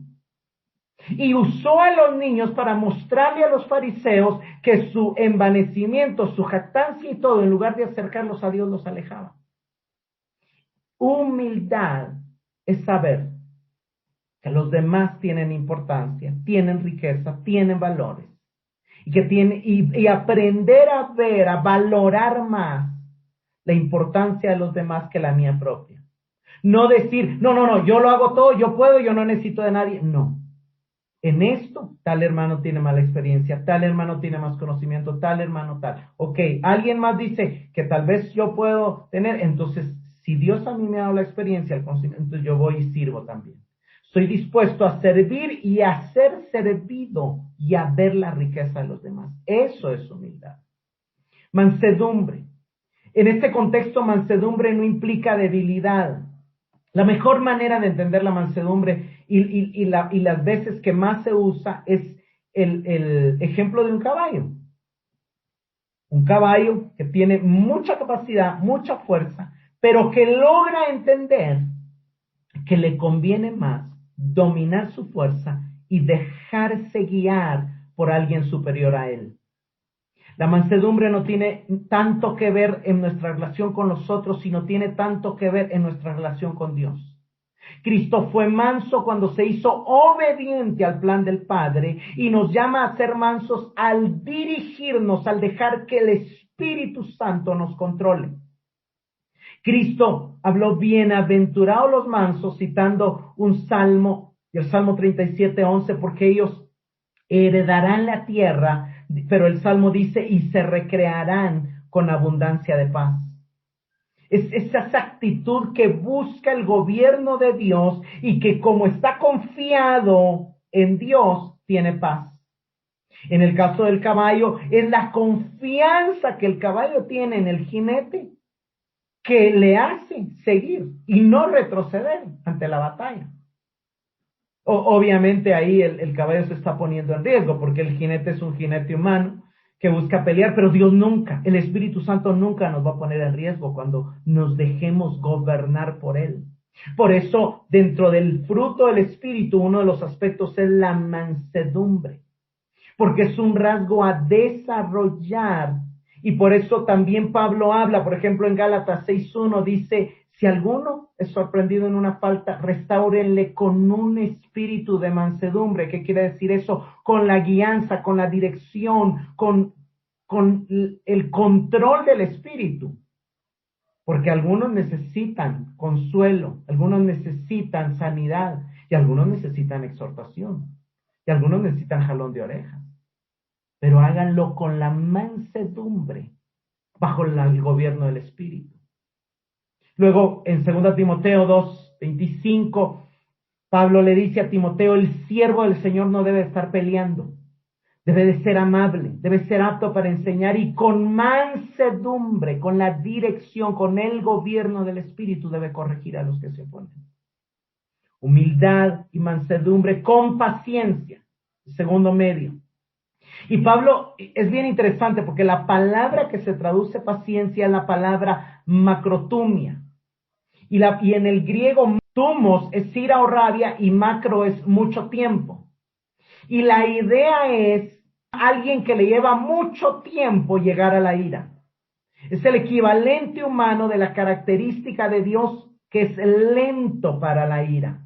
Y usó a los niños para mostrarle a los fariseos que su envanecimiento, su jactancia y todo, en lugar de acercarlos a Dios, los alejaba. Humildad es saber que los demás tienen importancia, tienen riqueza, tienen valores. Y aprender a ver, a valorar más la importancia de los demás que la mía propia. No decir, no, yo lo hago todo, yo puedo, yo no necesito de nadie. No. En esto, tal hermano tiene mala experiencia, tal hermano tiene más conocimiento, tal hermano tal. Ok, alguien más dice que tal vez yo puedo tener, entonces, si Dios a mí me ha dado la experiencia, el conocimiento, entonces yo voy y sirvo también. Estoy dispuesto a servir y a ser servido y a ver la riqueza de los demás. Eso es humildad. Mansedumbre. En este contexto, mansedumbre no implica debilidad. La mejor manera de entender la mansedumbre y las veces que más se usa es el ejemplo de un caballo. Un caballo que tiene mucha capacidad, mucha fuerza, pero que logra entender que le conviene más dominar su fuerza y dejarse guiar por alguien superior a él. La mansedumbre no tiene tanto que ver en nuestra relación con los otros, sino tiene tanto que ver en nuestra relación con Dios. Cristo fue manso cuando se hizo obediente al plan del Padre y nos llama a ser mansos al dirigirnos, al dejar que el Espíritu Santo nos controle. Cristo habló bienaventurados los mansos citando un salmo, el Salmo 37:11, porque ellos heredarán la tierra, pero el Salmo dice, y se recrearán con abundancia de paz. Es esa actitud que busca el gobierno de Dios y que como está confiado en Dios, tiene paz. En el caso del caballo, es la confianza que el caballo tiene en el jinete que le hace seguir y no retroceder ante la batalla. Obviamente ahí el caballo se está poniendo en riesgo porque el jinete es un jinete humano que busca pelear, pero Dios nunca, el Espíritu Santo nunca nos va a poner en riesgo cuando nos dejemos gobernar por Él. Por eso, dentro del fruto del Espíritu, uno de los aspectos es la mansedumbre, porque es un rasgo a desarrollar. Y por eso también Pablo habla, por ejemplo, en Gálatas 6:1 dice, si alguno es sorprendido en una falta, restáurenle con un espíritu de mansedumbre. ¿Qué quiere decir eso? Con la guianza, con la dirección, con el control del espíritu. Porque algunos necesitan consuelo, algunos necesitan sanidad, y algunos necesitan exhortación, y algunos necesitan jalón de orejas. Pero háganlo con la mansedumbre, bajo el gobierno del Espíritu. Luego, en 2 Timoteo 2:25, Pablo le dice a Timoteo, el siervo del Señor no debe estar peleando, debe de ser amable, debe ser apto para enseñar y con mansedumbre, con la dirección, con el gobierno del Espíritu debe corregir a los que se oponen. Humildad y mansedumbre con paciencia, segundo medio. Y Pablo es bien interesante porque la palabra que se traduce paciencia es la palabra macrotumia. Y en el griego, tumos es ira o rabia y macro es mucho tiempo. Y la idea es alguien que le lleva mucho tiempo llegar a la ira. Es el equivalente humano de la característica de Dios que es lento para la ira.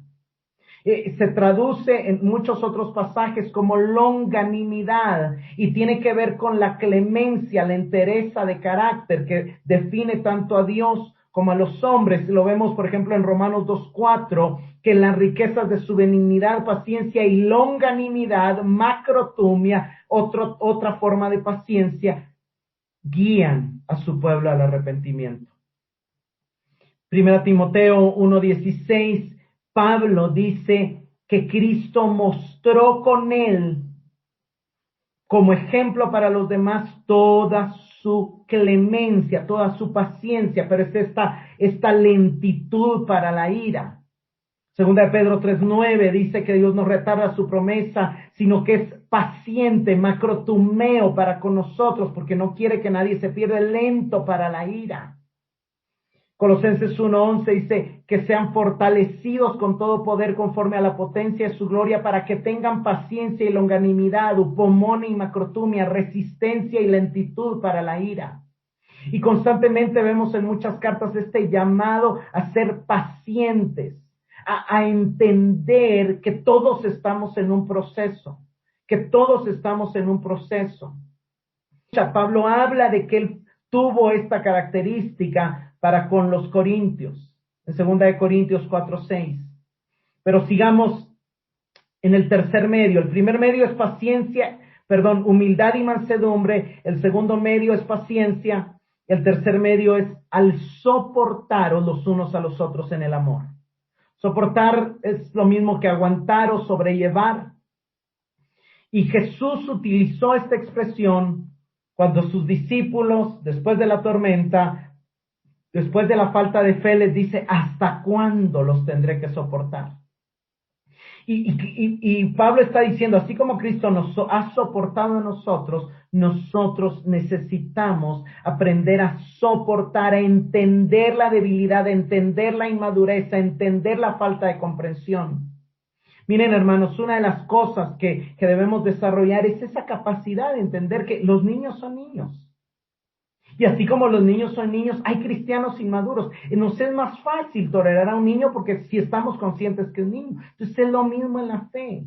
Se traduce en muchos otros pasajes como longanimidad y tiene que ver con la clemencia, la entereza de carácter que define tanto a Dios como a los hombres. Lo vemos, por ejemplo, en Romanos 2:4, que las riquezas de su benignidad, paciencia y longanimidad, macrotumia, otra forma de paciencia, guían a su pueblo al arrepentimiento. 1 Timoteo 1:16, Pablo dice que Cristo mostró con él como ejemplo para los demás toda su clemencia, toda su paciencia, pero es esta lentitud para la ira. Segunda de Pedro 3:9 dice que Dios no retarda su promesa, sino que es paciente, macrotumeo para con nosotros, porque no quiere que nadie se pierda, lento para la ira. Colosenses 1:11 dice que sean fortalecidos con todo poder conforme a la potencia de su gloria para que tengan paciencia y longanimidad, upomone y macrotumia, resistencia y lentitud para la ira. Y constantemente vemos en muchas cartas este llamado a ser pacientes, a entender que todos estamos en un proceso, Pablo habla de que él tuvo esta característica para con los corintios, en 2 Corintios 4:6. Pero sigamos en el tercer medio. El primer medio es humildad y mansedumbre. El segundo medio es paciencia. El tercer medio es al soportaros los unos a los otros en el amor. Soportar es lo mismo que aguantar o sobrellevar. Y Jesús utilizó esta expresión cuando sus discípulos, después de la tormenta, después de la falta de fe, les dice, ¿hasta cuándo los tendré que soportar? Y Pablo está diciendo, así como Cristo nos ha soportado a nosotros necesitamos aprender a soportar, a entender la debilidad, a entender la inmadurez, a entender la falta de comprensión. Miren, hermanos, una de las cosas que debemos desarrollar es esa capacidad de entender que los niños son niños. Y así como los niños son niños, hay cristianos inmaduros. Nos es más fácil tolerar a un niño porque si estamos conscientes que es niño. Entonces es lo mismo en la fe.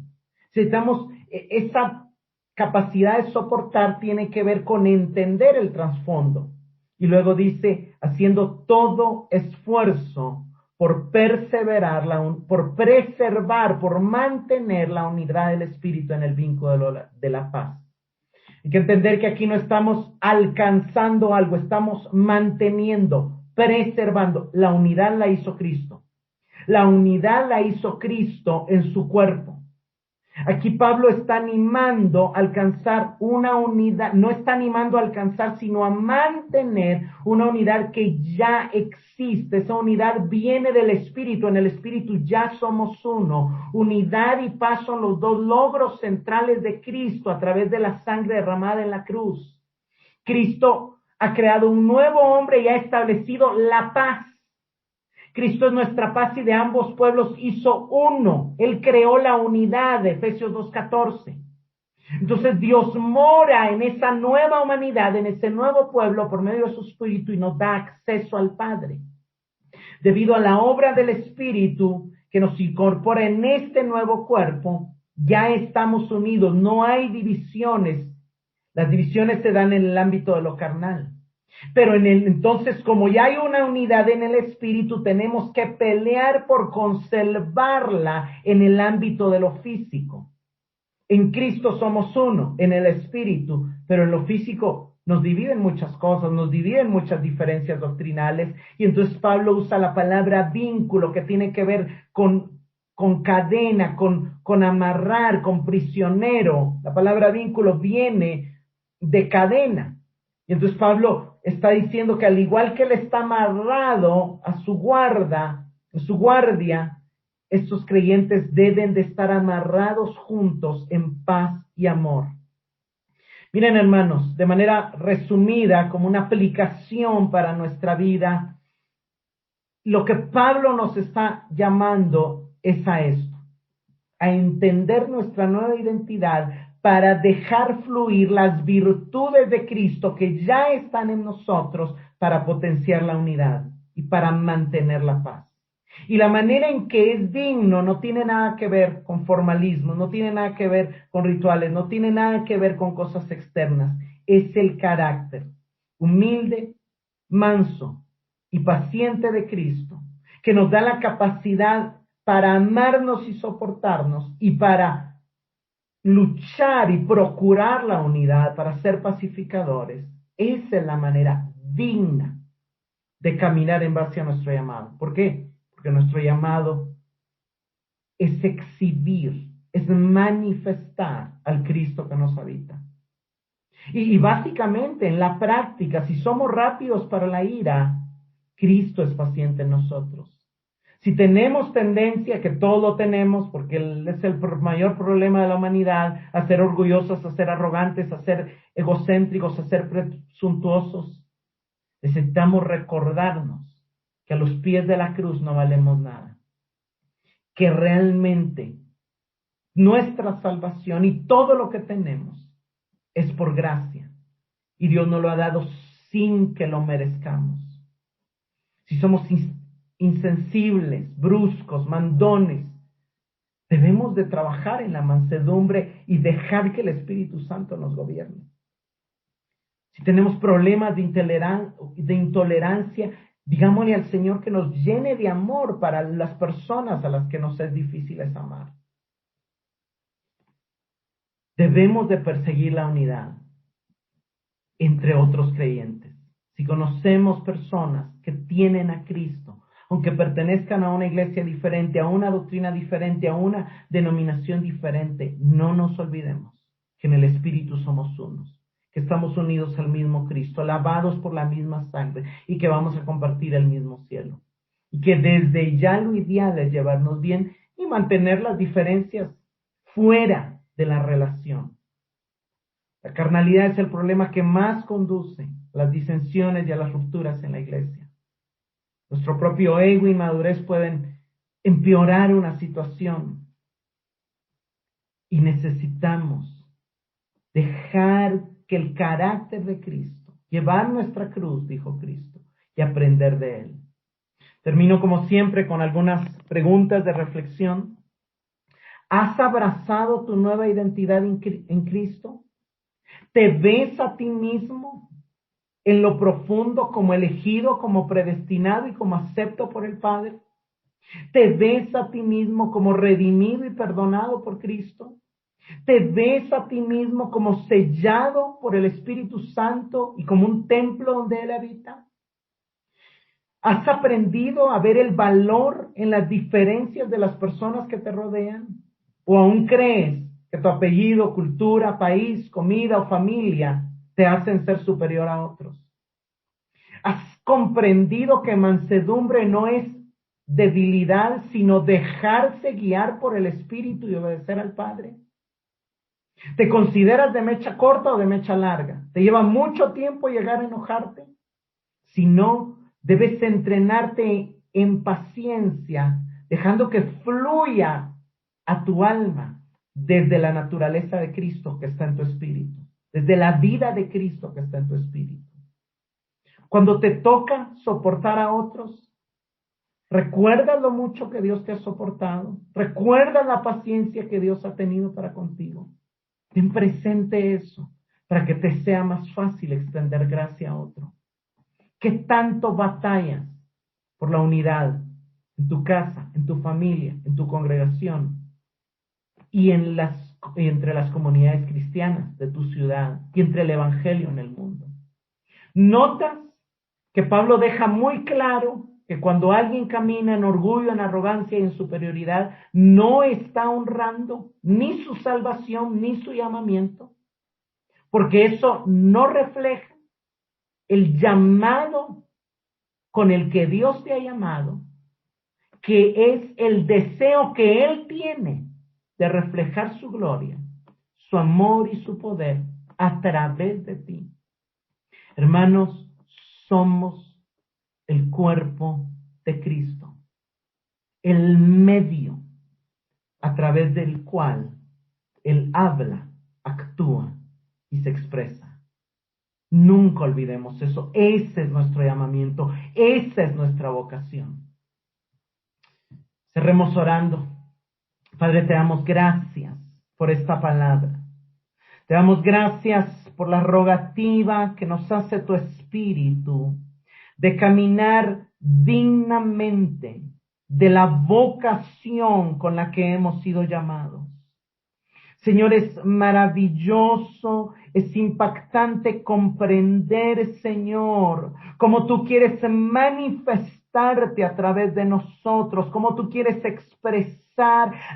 Necesitamos esa capacidad de soportar, tiene que ver con entender el trasfondo. Y luego dice, haciendo todo esfuerzo por preservar, por mantener la unidad del espíritu en el vínculo de la paz. Hay que entender que aquí no estamos alcanzando algo, estamos manteniendo, preservando. La unidad la hizo Cristo. La unidad la hizo Cristo en su cuerpo. Aquí Pablo está animando a alcanzar una unidad, no está animando a alcanzar, sino a mantener una unidad que ya existe. Esa unidad viene del Espíritu, en el Espíritu ya somos uno. Unidad y paz son los dos logros centrales de Cristo a través de la sangre derramada en la cruz. Cristo ha creado un nuevo hombre y ha establecido la paz. Cristo es nuestra paz y de ambos pueblos hizo uno. Él creó la unidad, de Efesios 2:14. Entonces Dios mora en esa nueva humanidad, en ese nuevo pueblo por medio de su Espíritu y nos da acceso al Padre. Debido a la obra del Espíritu que nos incorpora en este nuevo cuerpo, ya estamos unidos, no hay divisiones. Las divisiones se dan en el ámbito de lo carnal. Pero entonces, como ya hay una unidad en el Espíritu, tenemos que pelear por conservarla en el ámbito de lo físico. En Cristo somos uno, en el Espíritu, pero en lo físico nos dividen muchas cosas, nos dividen muchas diferencias doctrinales, y entonces Pablo usa la palabra vínculo, que tiene que ver con cadena, con amarrar, con prisionero. La palabra vínculo viene de cadena. Y entonces Pablo está diciendo que al igual que él está amarrado a su guardia, estos creyentes deben de estar amarrados juntos en paz y amor. Miren, hermanos, de manera resumida, como una aplicación para nuestra vida, lo que Pablo nos está llamando es a esto, a entender nuestra nueva identidad, para dejar fluir las virtudes de Cristo que ya están en nosotros para potenciar la unidad y para mantener la paz. Y la manera en que es digno no tiene nada que ver con formalismo, no tiene nada que ver con rituales, no tiene nada que ver con cosas externas. Es el carácter humilde, manso y paciente de Cristo, que nos da la capacidad para amarnos y soportarnos y para luchar y procurar la unidad, para ser pacificadores. Esa es la manera digna de caminar en base a nuestro llamado. ¿Por qué? Porque nuestro llamado es exhibir, es manifestar al Cristo que nos habita. Y básicamente en la práctica, si somos rápidos para la ira, Cristo es paciente en nosotros. Si tenemos tendencia, que todos lo tenemos, porque es el mayor problema de la humanidad, a ser orgullosos, a ser arrogantes, a ser egocéntricos, a ser presuntuosos, necesitamos recordarnos que a los pies de la cruz no valemos nada, que realmente nuestra salvación y todo lo que tenemos es por gracia, y Dios nos lo ha dado sin que lo merezcamos. Si somos insensibles, bruscos, mandones, debemos de trabajar en la mansedumbre y dejar que el Espíritu Santo nos gobierne. Si tenemos problemas de intolerancia, digámosle al Señor que nos llene de amor para las personas a las que nos es difícil amar. Debemos de perseguir la unidad entre otros creyentes. Si conocemos personas que tienen a Cristo, aunque pertenezcan a una iglesia diferente, a una doctrina diferente, a una denominación diferente, no nos olvidemos que en el Espíritu somos unos, que estamos unidos al mismo Cristo, lavados por la misma sangre y que vamos a compartir el mismo cielo. Y que desde ya lo ideal es llevarnos bien y mantener las diferencias fuera de la relación. La carnalidad es el problema que más conduce a las disensiones y a las rupturas en la iglesia. Nuestro propio ego y inmadurez pueden empeorar una situación y necesitamos dejar que el carácter de Cristo, llevar nuestra cruz, dijo Cristo, y aprender de él. Termino como siempre con algunas preguntas de reflexión. ¿Has abrazado tu nueva identidad en Cristo? ¿Te ves a ti mismo en lo profundo como elegido, como predestinado y como acepto por el Padre? ¿Te ves a ti mismo como redimido y perdonado por Cristo? ¿Te ves a ti mismo como sellado por el Espíritu Santo y como un templo donde Él habita? ¿Has aprendido a ver el valor en las diferencias de las personas que te rodean? ¿O aún crees que tu apellido, cultura, país, comida o familia te hacen ser superior a otros? ¿Has comprendido que mansedumbre no es debilidad, sino dejarse guiar por el Espíritu y obedecer al Padre? ¿Te consideras de mecha corta o de mecha larga? ¿Te lleva mucho tiempo llegar a enojarte? Si no, debes entrenarte en paciencia, dejando que fluya a tu alma desde la naturaleza de Cristo que está en tu espíritu, desde la vida de Cristo que está en tu espíritu. Cuando te toca soportar a otros, ¿recuerdas lo mucho que Dios te ha soportado? ¿Recuerdas la paciencia que Dios ha tenido para contigo? Ten presente eso para que te sea más fácil extender gracia a otro. ¿Qué tanto batallas por la unidad en tu casa, en tu familia, en tu congregación y entre las comunidades cristianas de tu ciudad y entre el evangelio en el mundo? ¿Notas que Pablo deja muy claro que cuando alguien camina en orgullo, en arrogancia y en superioridad, no está honrando ni su salvación ni su llamamiento? Porque eso no refleja el llamado con el que Dios te ha llamado, que es el deseo que Él tiene de reflejar su gloria, su amor y su poder a través de ti. Hermanos, somos el cuerpo de Cristo, el medio a través del cual Él habla, actúa y se expresa. Nunca olvidemos eso. Ese es nuestro llamamiento, esa es nuestra vocación. Cerremos orando. Padre, te damos gracias por esta palabra. Te damos gracias por la rogativa que nos hace tu Espíritu de caminar dignamente de la vocación con la que hemos sido llamados. Señor, es maravilloso, es impactante comprender, Señor, cómo tú quieres manifestarte a través de nosotros, cómo tú quieres expresar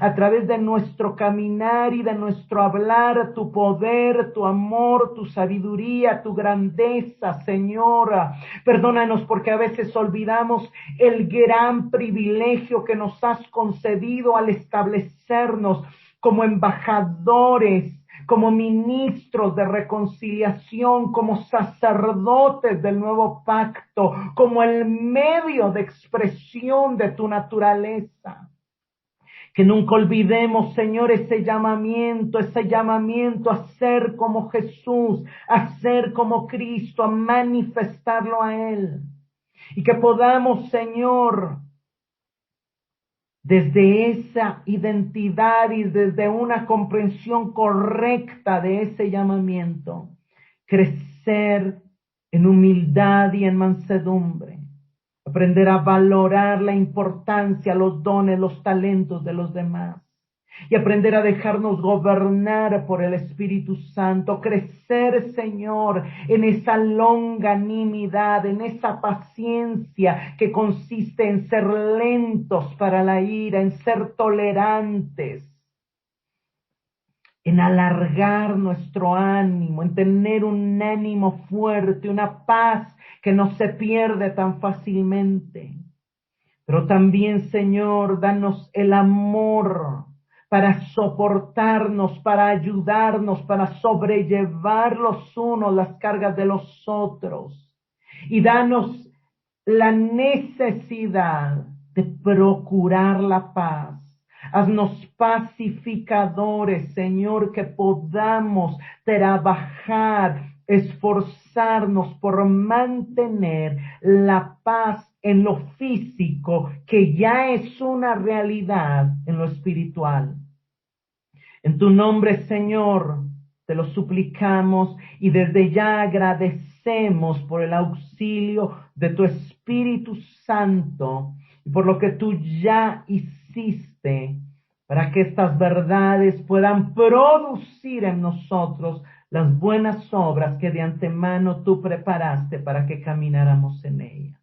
a través de nuestro caminar y de nuestro hablar tu poder, tu amor, tu sabiduría, tu grandeza, Señora. Perdónanos porque a veces olvidamos el gran privilegio que nos has concedido al establecernos como embajadores como ministros de reconciliación, como sacerdotes del nuevo pacto, como el medio de expresión de tu naturaleza. Que nunca olvidemos, Señor, ese llamamiento a ser como Jesús, a ser como Cristo, a manifestarlo a Él. Y que podamos, Señor, desde esa identidad y desde una comprensión correcta de ese llamamiento, crecer en humildad y en mansedumbre. Aprender a valorar la importancia, los dones, los talentos de los demás. Y aprender a dejarnos gobernar por el Espíritu Santo. Crecer, Señor, en esa longanimidad, en esa paciencia que consiste en ser lentos para la ira, en ser tolerantes, en alargar nuestro ánimo, en tener un ánimo fuerte, una paz que no se pierde tan fácilmente. Pero también, Señor, danos el amor para soportarnos, para ayudarnos, para sobrellevar los unos las cargas de los otros. Y danos la necesidad de procurar la paz. Haznos pacificadores, Señor, que podamos trabajar, esforzarnos por mantener la paz en lo físico, que ya es una realidad en lo espiritual. En tu nombre, Señor, te lo suplicamos y desde ya agradecemos por el auxilio de tu Espíritu Santo y por lo que tú ya hiciste para que estas verdades puedan producir en nosotros las buenas obras que de antemano tú preparaste para que camináramos en ellas.